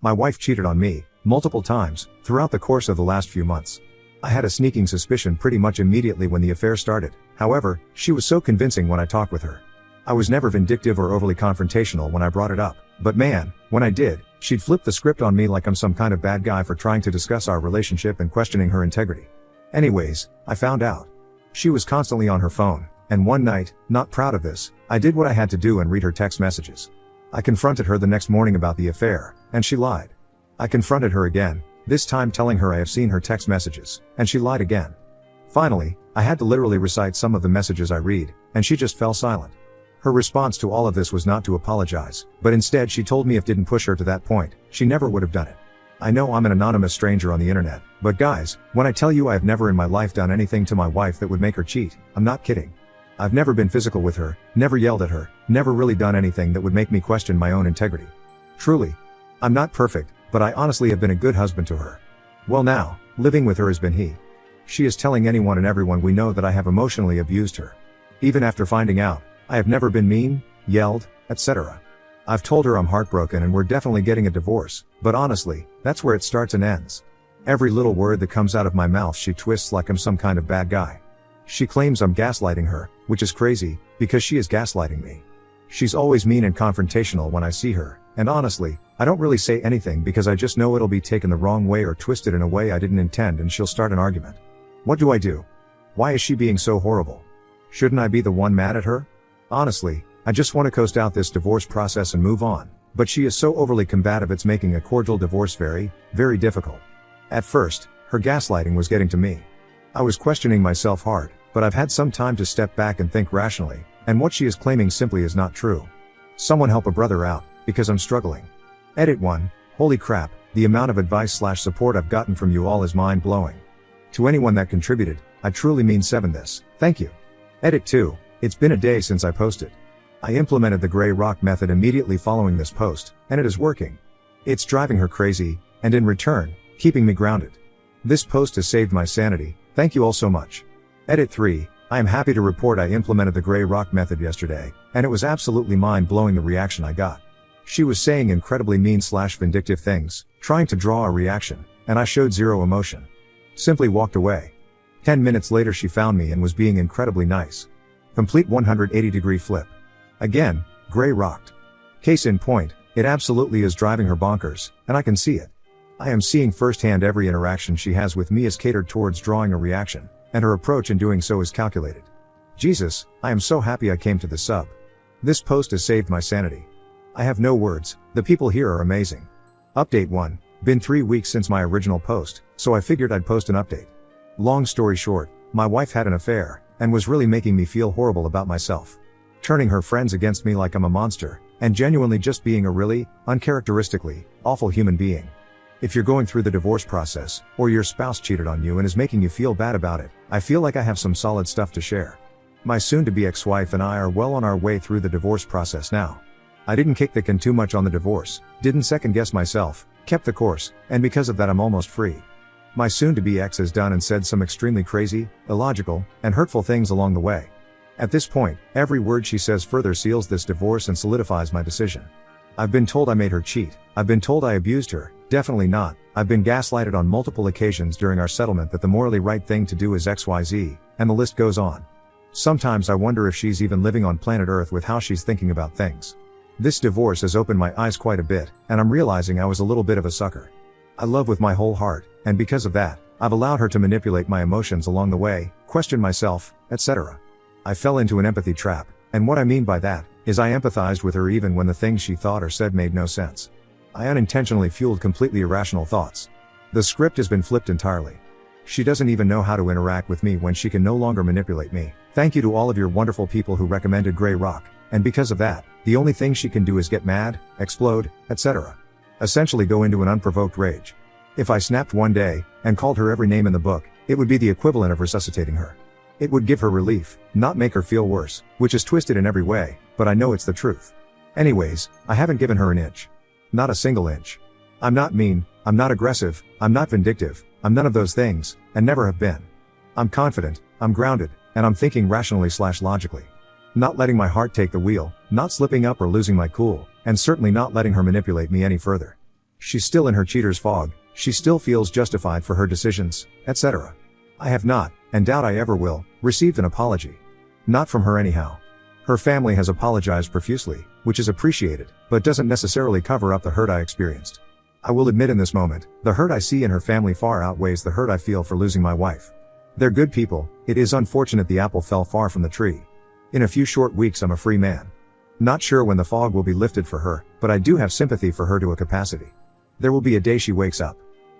My wife cheated on me, multiple times, throughout the course of the last few months. I had a sneaking suspicion pretty much immediately when the affair started. However, she was so convincing when I talked with her. I was never vindictive or overly confrontational when I brought it up, but man, when I did, she'd flip the script on me like I'm some kind of bad guy for trying to discuss our relationship and questioning her integrity. Anyways, I found out. She was constantly on her phone, and one night, not proud of this, I did what I had to do and read her text messages. I confronted her the next morning about the affair, and she lied. I confronted her again, this time telling her I have seen her text messages, and she lied again. Finally, I had to literally recite some of the messages I read, and she just fell silent. Her response to all of this was not to apologize, but instead she told me if didn't push her to that point, she never would have done it. I know I'm an anonymous stranger on the internet, but guys, when I tell you I have never in my life done anything to my wife that would make her cheat, I'm not kidding. I've never been physical with her, never yelled at her, never really done anything that would make me question my own integrity. Truly. I'm not perfect, but I honestly have been a good husband to her. Well now, living with her has been he. She is telling anyone and everyone we know that I have emotionally abused her. Even after finding out, I have never been mean, yelled, etc. I've told her I'm heartbroken and we're definitely getting a divorce, but honestly, that's where it starts and ends. Every little word that comes out of my mouth she twists like I'm some kind of bad guy. She claims I'm gaslighting her, which is crazy, because she is gaslighting me. She's always mean and confrontational when I see her, and honestly, I don't really say anything because I just know it'll be taken the wrong way or twisted in a way I didn't intend and she'll start an argument. What do I do? Why is she being so horrible? Shouldn't I be the one mad at her? Honestly, I just want to coast out this divorce process and move on, but she is so overly combative it's making a cordial divorce very, very difficult. At first, her gaslighting was getting to me. I was questioning myself hard, but I've had some time to step back and think rationally, and what she is claiming simply is not true. Someone help a brother out, because I'm struggling. Edit 1, holy crap, the amount of advice/support I've gotten from you all is mind-blowing. To anyone that contributed, I truly mean this. Thank you. Edit 2, it's been a day since I posted. I implemented the Grey Rock method immediately following this post, and it is working. It's driving her crazy, and in return, keeping me grounded. This post has saved my sanity, thank you all so much. Edit 3, I am happy to report I implemented the Grey Rock method yesterday, and it was absolutely mind-blowing the reaction I got. She was saying incredibly mean/vindictive things, trying to draw a reaction, and I showed zero emotion. Simply walked away. 10 minutes later she found me and was being incredibly nice. Complete 180-degree flip. Again, Grey rocked. Case in point, it absolutely is driving her bonkers, and I can see it. I am seeing firsthand every interaction she has with me is catered towards drawing a reaction, and her approach in doing so is calculated. Jesus, I am so happy I came to the sub. This post has saved my sanity. I have no words, the people here are amazing. Update 1, been 3 weeks since my original post, so I figured I'd post an update. Long story short, my wife had an affair, and was really making me feel horrible about myself. Turning her friends against me like I'm a monster, and genuinely just being a really, uncharacteristically, awful human being. If you're going through the divorce process, or your spouse cheated on you and is making you feel bad about it, I feel like I have some solid stuff to share. My soon-to-be ex-wife and I are well on our way through the divorce process now. I didn't kick the can too much on the divorce, didn't second-guess myself, kept the course, and because of that I'm almost free. My soon-to-be ex has done and said some extremely crazy, illogical, and hurtful things along the way. At this point, every word she says further seals this divorce and solidifies my decision. I've been told I made her cheat, I've been told I abused her, definitely not, I've been gaslighted on multiple occasions during our settlement that the morally right thing to do is XYZ, and the list goes on. Sometimes I wonder if she's even living on planet Earth with how she's thinking about things. This divorce has opened my eyes quite a bit, and I'm realizing I was a little bit of a sucker. I love with my whole heart, and because of that, I've allowed her to manipulate my emotions along the way, question myself, etc. I fell into an empathy trap, and what I mean by that, is I empathized with her even when the things she thought or said made no sense. I unintentionally fueled completely irrational thoughts. The script has been flipped entirely. She doesn't even know how to interact with me when she can no longer manipulate me. Thank you to all of your wonderful people who recommended Grey Rock, and because of that, the only thing she can do is get mad, explode, etc. Essentially go into an unprovoked rage. If I snapped one day, and called her every name in the book, it would be the equivalent of resuscitating her. It would give her relief, not make her feel worse, which is twisted in every way, but I know it's the truth. Anyways, I haven't given her an inch. Not a single inch. I'm not mean, I'm not aggressive, I'm not vindictive, I'm none of those things, and never have been. I'm confident, I'm grounded, and I'm thinking rationally/logically. Not letting my heart take the wheel, not slipping up or losing my cool, and certainly not letting her manipulate me any further. She's still in her cheater's fog, she still feels justified for her decisions, etc. I have not, and doubt I ever will, received an apology. Not from her anyhow. Her family has apologized profusely, which is appreciated, but doesn't necessarily cover up the hurt I experienced. I will admit in this moment, the hurt I see in her family far outweighs the hurt I feel for losing my wife. They're good people, it is unfortunate the apple fell far from the tree. In a few short weeks I'm a free man. Not sure when the fog will be lifted for her, but I do have sympathy for her to a capacity. There will be a day she wakes up.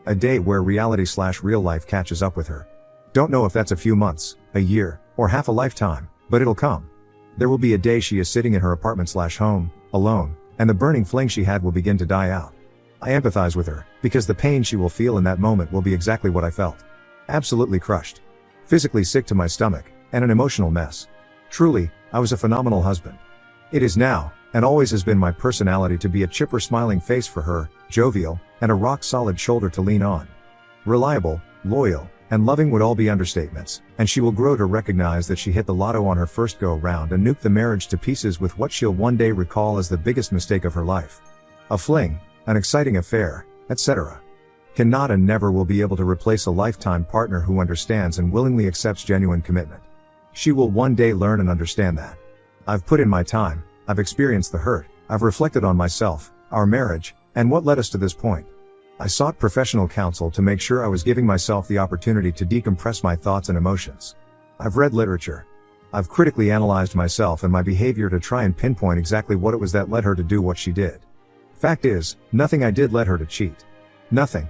A day where reality/real life catches up with her. Don't know if that's a few months, a year, or half a lifetime, but it'll come. There will be a day she is sitting in her apartment/home, alone, and the burning fling she had will begin to die out. I empathize with her, because the pain she will feel in that moment will be exactly what I felt. Absolutely crushed. Physically sick to my stomach, and an emotional mess. Truly, I was a phenomenal husband. It is now, and always has been my personality to be a chipper smiling face for her, jovial, and a rock-solid shoulder to lean on. Reliable, loyal, and loving would all be understatements, and she will grow to recognize that she hit the lotto on her first go-round and nuked the marriage to pieces with what she'll one day recall as the biggest mistake of her life. A fling, an exciting affair, etc. Cannot and never will be able to replace a lifetime partner who understands and willingly accepts genuine commitment. She will one day learn and understand that. I've put in my time, I've experienced the hurt, I've reflected on myself, our marriage, and what led us to this point. I sought professional counsel to make sure I was giving myself the opportunity to decompress my thoughts and emotions. I've read literature. I've critically analyzed myself and my behavior to try and pinpoint exactly what it was that led her to do what she did. Fact is, nothing I did led her to cheat. Nothing.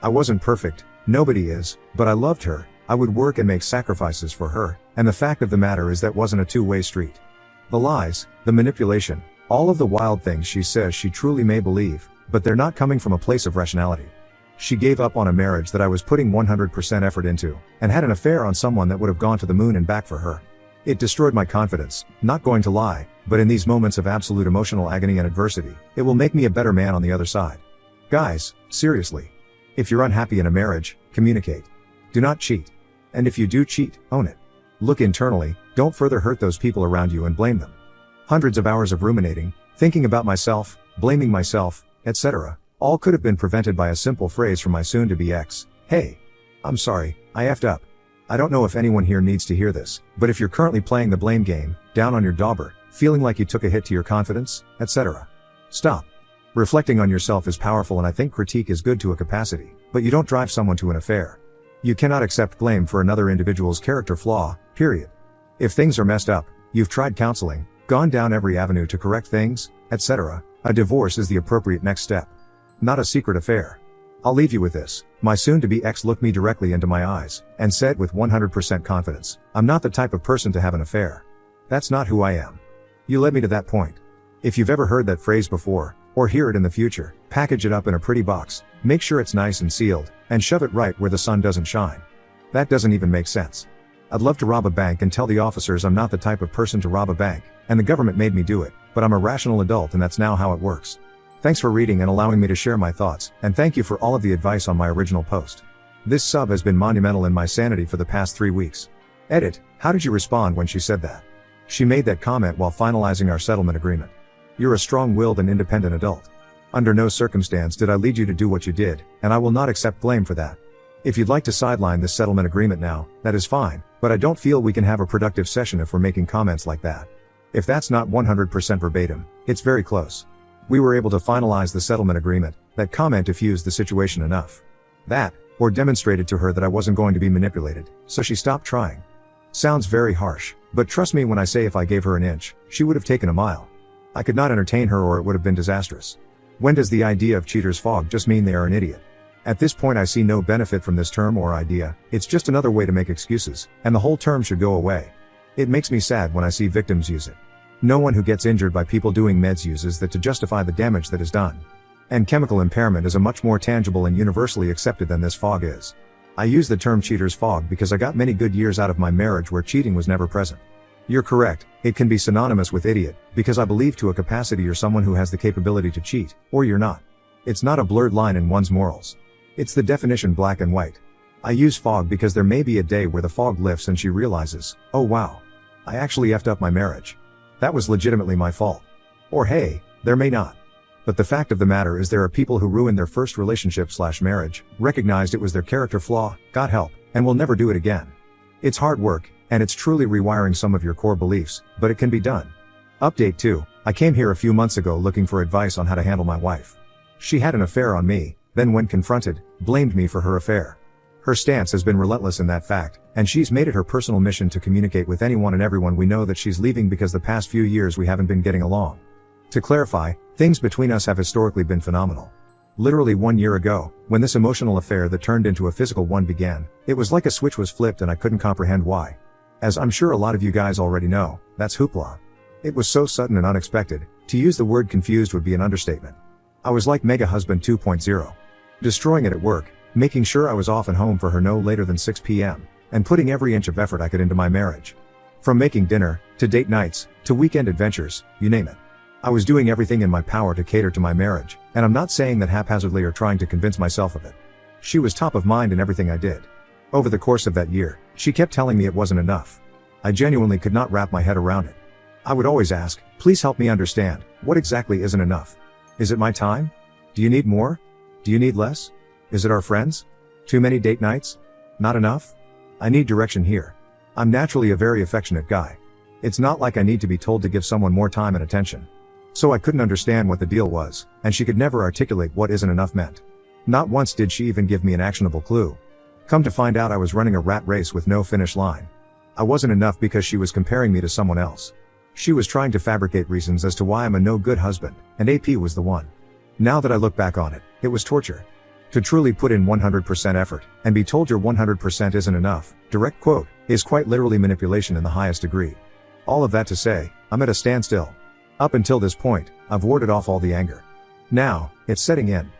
I wasn't perfect, nobody is, but I loved her, I would work and make sacrifices for her, and the fact of the matter is that wasn't a two-way street. The lies, the manipulation, all of the wild things she says she truly may believe, but they're not coming from a place of rationality. She gave up on a marriage that I was putting 100% effort into, and had an affair on someone that would have gone to the moon and back for her. It destroyed my confidence, not going to lie, but in these moments of absolute emotional agony and adversity, it will make me a better man on the other side. Guys, seriously. If you're unhappy in a marriage, communicate. Do not cheat. And if you do cheat, own it. Look internally, don't further hurt those people around you and blame them. Hundreds of hours of ruminating, thinking about myself, blaming myself, etc., all could have been prevented by a simple phrase from my soon-to-be ex. Hey, I'm sorry, I effed up. I don't know if anyone here needs to hear this, but if you're currently playing the blame game, down on your dauber, feeling like you took a hit to your confidence, etc., stop. Reflecting on yourself is powerful and I think critique is good to a capacity, but you don't drive someone to an affair. You cannot accept blame for another individual's character flaw, period. If things are messed up, you've tried counseling, gone down every avenue to correct things, etc., a divorce is the appropriate next step. Not a secret affair. I'll leave you with this. My soon-to-be ex looked me directly into my eyes, and said with 100% confidence, I'm not the type of person to have an affair. That's not who I am. You led me to that point. If you've ever heard that phrase before, or hear it in the future, package it up in a pretty box, make sure it's nice and sealed, and shove it right where the sun doesn't shine. That doesn't even make sense. I'd love to rob a bank and tell the officers I'm not the type of person to rob a bank, and the government made me do it, but I'm a rational adult and that's now how it works. Thanks for reading and allowing me to share my thoughts, and thank you for all of the advice on my original post. This sub has been monumental in my sanity for the past 3 weeks. Edit, how did you respond when she said that? She made that comment while finalizing our settlement agreement. You're a strong-willed and independent adult. Under no circumstance did I lead you to do what you did, and I will not accept blame for that. If you'd like to sideline this settlement agreement now, that is fine, but I don't feel we can have a productive session if we're making comments like that. If that's not 100% verbatim, it's very close. We were able to finalize the settlement agreement. That comment diffused the situation enough. That, or demonstrated to her that I wasn't going to be manipulated, so she stopped trying. Sounds very harsh, but trust me when I say if I gave her an inch, she would have taken a mile. I could not entertain her or it would have been disastrous. When does the idea of cheater's fog just mean they are an idiot? At this point I see no benefit from this term or idea, it's just another way to make excuses, and the whole term should go away. It makes me sad when I see victims use it. No one who gets injured by people doing meds uses that to justify the damage that is done. And chemical impairment is a much more tangible and universally accepted than this fog is. I use the term cheater's fog because I got many good years out of my marriage where cheating was never present. You're correct, it can be synonymous with idiot, because I believe to a capacity you're someone who has the capability to cheat, or you're not. It's not a blurred line in one's morals. It's the definition black and white. I use fog because there may be a day where the fog lifts and she realizes, oh wow, I actually effed up my marriage. That was legitimately my fault. Or hey, there may not. but the fact of the matter is there are people who ruined their first relationship/marriage, recognized it was their character flaw, got help, and will never do it again. It's hard work, and it's truly rewiring some of your core beliefs, but it can be done. Update 2. I came here a few months ago looking for advice on how to handle my wife. She had an affair on me, then when confronted, blamed me for her affair. Her stance has been relentless in that fact, and she's made it her personal mission to communicate with anyone and everyone we know that she's leaving because the past few years we haven't been getting along. To clarify, things between us have historically been phenomenal. Literally 1 year ago, when this emotional affair that turned into a physical one began, it was like a switch was flipped and I couldn't comprehend why. As I'm sure a lot of you guys already know, that's hoopla. It was so sudden and unexpected, to use the word confused would be an understatement. I was like Mega Husband 2.0. Destroying it at work, making sure I was off and home for her no later than 6 p.m., and putting every inch of effort I could into my marriage. From making dinner, to date nights, to weekend adventures, you name it. I was doing everything in my power to cater to my marriage, and I'm not saying that haphazardly or trying to convince myself of it. She was top of mind in everything I did. Over the course of that year, she kept telling me it wasn't enough. I genuinely could not wrap my head around it. I would always ask, please help me understand, what exactly isn't enough? Is it my time? Do you need more? Do you need less? Is it our friends? Too many date nights? Not enough? I need direction here. I'm naturally a very affectionate guy. It's not like I need to be told to give someone more time and attention. So I couldn't understand what the deal was, and she could never articulate what isn't enough meant. Not once did she even give me an actionable clue. Come to find out I was running a rat race with no finish line. I wasn't enough because she was comparing me to someone else. She was trying to fabricate reasons as to why I'm a no good husband, and AP was the one. Now that I look back on it, it was torture. To truly put in 100% effort, and be told your 100% isn't enough, direct quote, is quite literally manipulation in the highest degree. All of that to say, I'm at a standstill. Up until this point, I've warded off all the anger. Now, it's setting in.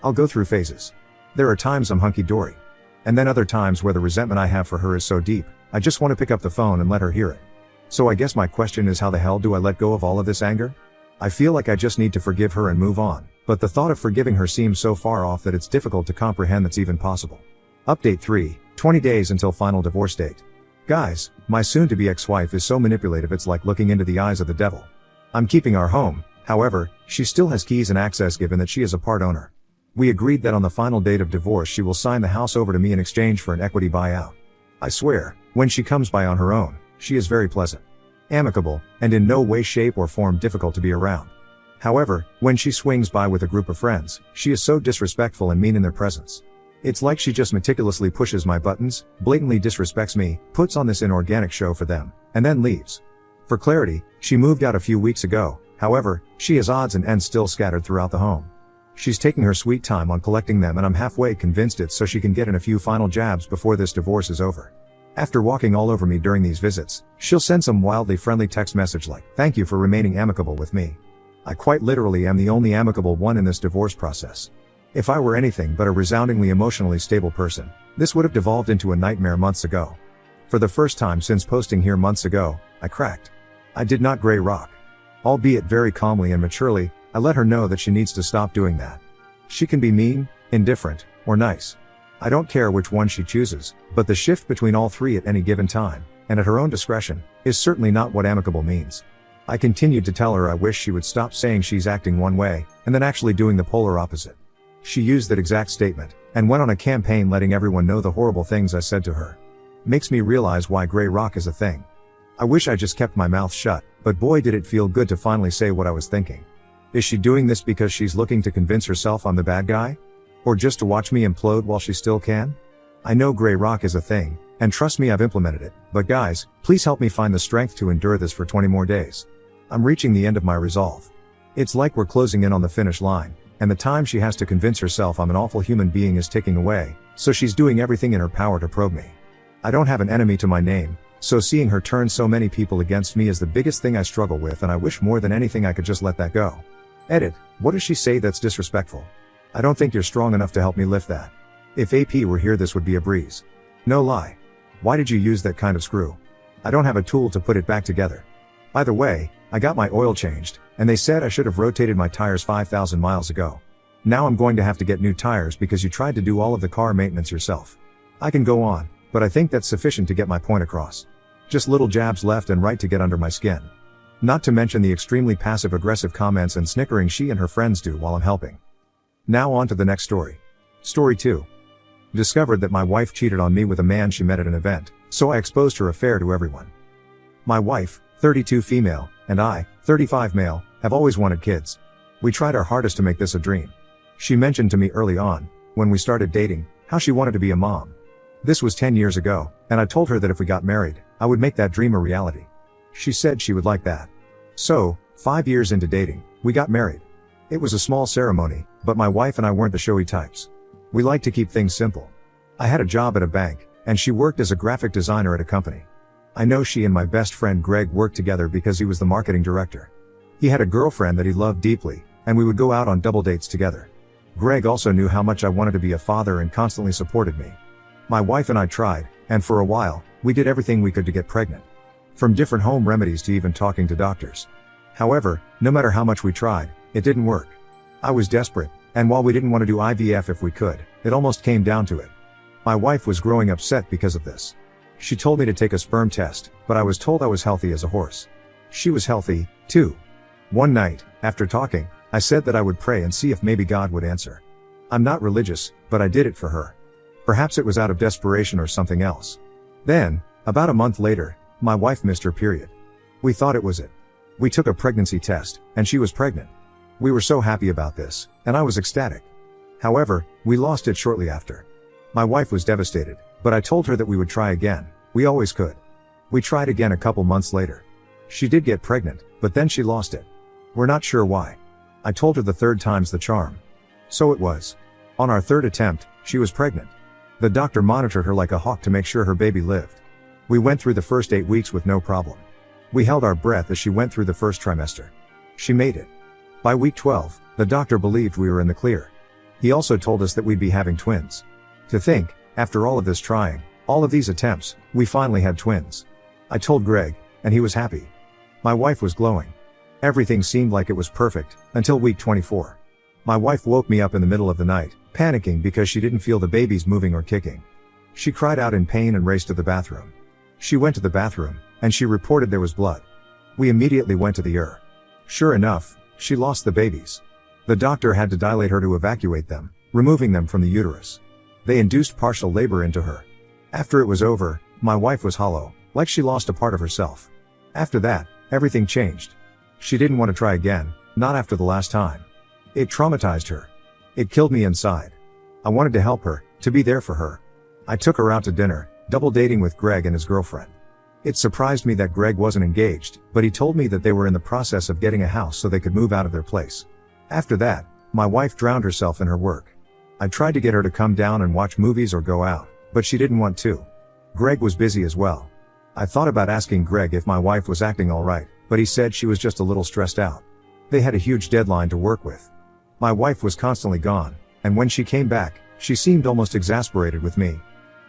I'll go through phases. There are times I'm hunky-dory. And then other times where the resentment I have for her is so deep, I just want to pick up the phone and let her hear it. So I guess my question is, how the hell do I let go of all of this anger? I feel like I just need to forgive her and move on, but the thought of forgiving her seems so far off that it's difficult to comprehend that's even possible. Update 3, 20 days until final divorce date. Guys, my soon-to-be ex-wife is so manipulative it's like looking into the eyes of the devil. I'm keeping our home, however, she still has keys and access given that she is a part owner. We agreed that on the final date of divorce she will sign the house over to me in exchange for an equity buyout. I swear, when she comes by on her own, she is very pleasant, amicable, and in no way shape or form difficult to be around. However, when she swings by with a group of friends, she is so disrespectful and mean in their presence. It's like she just meticulously pushes my buttons, blatantly disrespects me, puts on this inorganic show for them, and then leaves. For clarity, she moved out a few weeks ago, however, she has odds and ends still scattered throughout the home. She's taking her sweet time on collecting them, and I'm halfway convinced it's so she can get in a few final jabs before this divorce is over. After walking all over me during these visits, she'll send some wildly friendly text message like, "Thank you for remaining amicable with me. I quite literally am the only amicable one in this divorce process. If I were anything but a resoundingly emotionally stable person, this would have devolved into a nightmare months ago. For the first time since posting here months ago, I cracked. I did not gray rock. Albeit very calmly and maturely, I let her know that she needs to stop doing that. She can be mean, indifferent, or nice. I don't care which one she chooses, but the shift between all three at any given time, and at her own discretion, is certainly not what amicable means. I continued to tell her I wish she would stop saying she's acting one way, and then actually doing the polar opposite. She used that exact statement, and went on a campaign letting everyone know the horrible things I said to her. Makes me realize why gray rock is a thing. I wish I just kept my mouth shut, but boy did it feel good to finally say what I was thinking. Is she doing this because she's looking to convince herself I'm the bad guy? Or just to watch me implode while she still can? I know gray rock is a thing, and trust me, I've implemented it, but guys, please help me find the strength to endure this for 20 more days. I'm reaching the end of my resolve. It's like we're closing in on the finish line, and the time she has to convince herself I'm an awful human being is ticking away, so she's doing everything in her power to probe me. I don't have an enemy to my name, so seeing her turn so many people against me is the biggest thing I struggle with, and I wish more than anything I could just let that go. Edit, what does she say that's disrespectful? I don't think you're strong enough to help me lift that. If AP were here this would be a breeze. No lie. Why did you use that kind of screw? I don't have a tool to put it back together. By the way, I got my oil changed, and they said I should have rotated my tires 5,000 miles ago. Now I'm going to have to get new tires because you tried to do all of the car maintenance yourself. I can go on, but I think that's sufficient to get my point across. Just little jabs left and right to get under my skin. Not to mention the extremely passive-aggressive comments and snickering she and her friends do while I'm helping. Now on to the next story. Story 2. Discovered that my wife cheated on me with a man she met at an event, so I exposed her affair to everyone. My wife, 32 female, and I, 35 male, have always wanted kids. We tried our hardest to make this a dream. She mentioned to me early on, when we started dating, how she wanted to be a mom. This was 10 years ago, and I told her that if we got married, I would make that dream a reality. She said she would like that. So, 5 years into dating, we got married. It was a small ceremony, but my wife and I weren't the showy types. We like to keep things simple. I had a job at a bank, and she worked as a graphic designer at a company. I know she and my best friend Greg worked together because he was the marketing director. He had a girlfriend that he loved deeply, and we would go out on double dates together. Greg also knew how much I wanted to be a father and constantly supported me. My wife and I tried, and for a while, we did everything we could to get pregnant. From different home remedies to even talking to doctors. However, no matter how much we tried, it didn't work. I was desperate, and while we didn't want to do IVF if we could, it almost came down to it. My wife was growing upset because of this. She told me to take a sperm test, but I was told I was healthy as a horse. She was healthy, too. One night, after talking, I said that I would pray and see if maybe God would answer. I'm not religious, but I did it for her. Perhaps it was out of desperation or something else. Then, about a month later, my wife missed her period. We thought it was it. We took a pregnancy test, and she was pregnant. We were so happy about this, and I was ecstatic. However, we lost it shortly after. My wife was devastated, but I told her that we would try again. We always could. We tried again a couple months later. She did get pregnant, but then she lost it. We're not sure why. I told her the third time's the charm. So it was. On our third attempt, she was pregnant. The doctor monitored her like a hawk to make sure her baby lived. We went through the first 8 weeks with no problem. We held our breath as she went through the first trimester. She made it. By week 12, the doctor believed we were in the clear. He also told us that we'd be having twins. To think, after all of this trying, all of these attempts, we finally had twins. I told Greg, and he was happy. My wife was glowing. Everything seemed like it was perfect, until week 24. My wife woke me up in the middle of the night, panicking because she didn't feel the babies moving or kicking. She cried out in pain and raced to the bathroom. She went to the bathroom, and she reported there was blood. We immediately went to the ER. Sure enough, she lost the babies. The doctor had to dilate her to evacuate them, removing them from the uterus. They induced partial labor into her. After it was over, my wife was hollow, like she lost a part of herself. After that, everything changed. She didn't want to try again, not after the last time. It traumatized her. It killed me inside. I wanted to help her, to be there for her. I took her out to dinner, double dating with Greg and his girlfriend. It surprised me that Greg wasn't engaged, but he told me that they were in the process of getting a house so they could move out of their place. After that, my wife drowned herself in her work. I tried to get her to come down and watch movies or go out, but she didn't want to. Greg was busy as well. I thought about asking Greg if my wife was acting alright, but he said she was just a little stressed out. They had a huge deadline to work with. My wife was constantly gone, and when she came back, she seemed almost exasperated with me.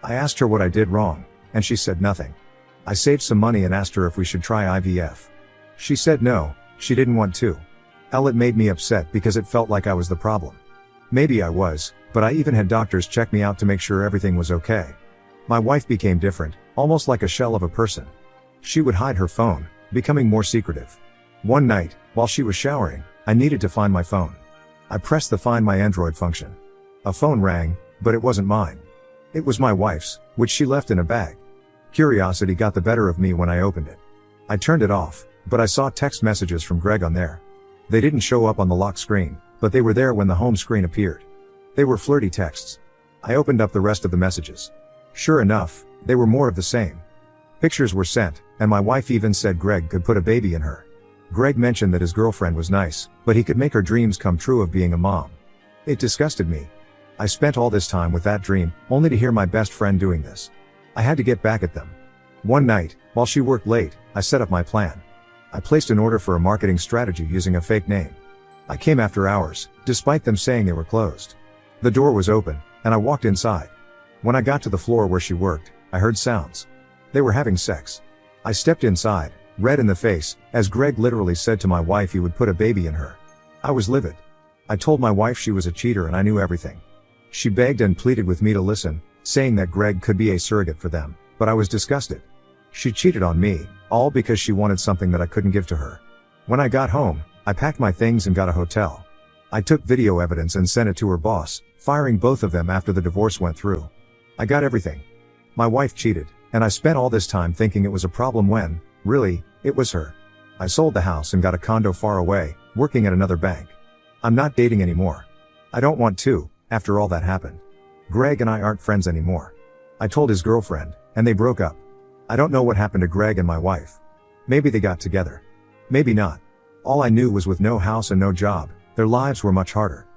I asked her what I did wrong, and she said nothing. I saved some money and asked her if we should try IVF. She said no, she didn't want to. It made me upset because it felt like I was the problem. Maybe I was, but I even had doctors check me out to make sure everything was okay. My wife became different, almost like a shell of a person. She would hide her phone, becoming more secretive. One night, while she was showering, I needed to find my phone. I pressed the Find My Android function. A phone rang, but it wasn't mine. It was my wife's, which she left in a bag. Curiosity got the better of me when I opened it. I turned it off, but I saw text messages from Greg on there. They didn't show up on the lock screen, but they were there when the home screen appeared. They were flirty texts. I opened up the rest of the messages. Sure enough, they were more of the same. Pictures were sent, and my wife even said Greg could put a baby in her. Greg mentioned that his girlfriend was nice, but he could make her dreams come true of being a mom. It disgusted me. I spent all this time with that dream, only to hear my best friend doing this. I had to get back at them. One night, while she worked late, I set up my plan. I placed an order for a marketing strategy using a fake name. I came after hours, despite them saying they were closed. The door was open, and I walked inside. When I got to the floor where she worked, I heard sounds. They were having sex. I stepped inside, red in the face, as Greg literally said to my wife he would put a baby in her. I was livid. I told my wife she was a cheater and I knew everything. She begged and pleaded with me to listen, saying that Greg could be a surrogate for them, but I was disgusted. She cheated on me, all because she wanted something that I couldn't give to her. When I got home, I packed my things and got a hotel. I took video evidence and sent it to her boss, firing both of them after the divorce went through. I got everything. My wife cheated, and I spent all this time thinking it was a problem when, really, it was her. I sold the house and got a condo far away, working at another bank. I'm not dating anymore. I don't want to, after all that happened. Greg and I aren't friends anymore. I told his girlfriend, and they broke up. I don't know what happened to Greg and my wife. Maybe they got together. Maybe not. All I knew was with no house and no job, their lives were much harder.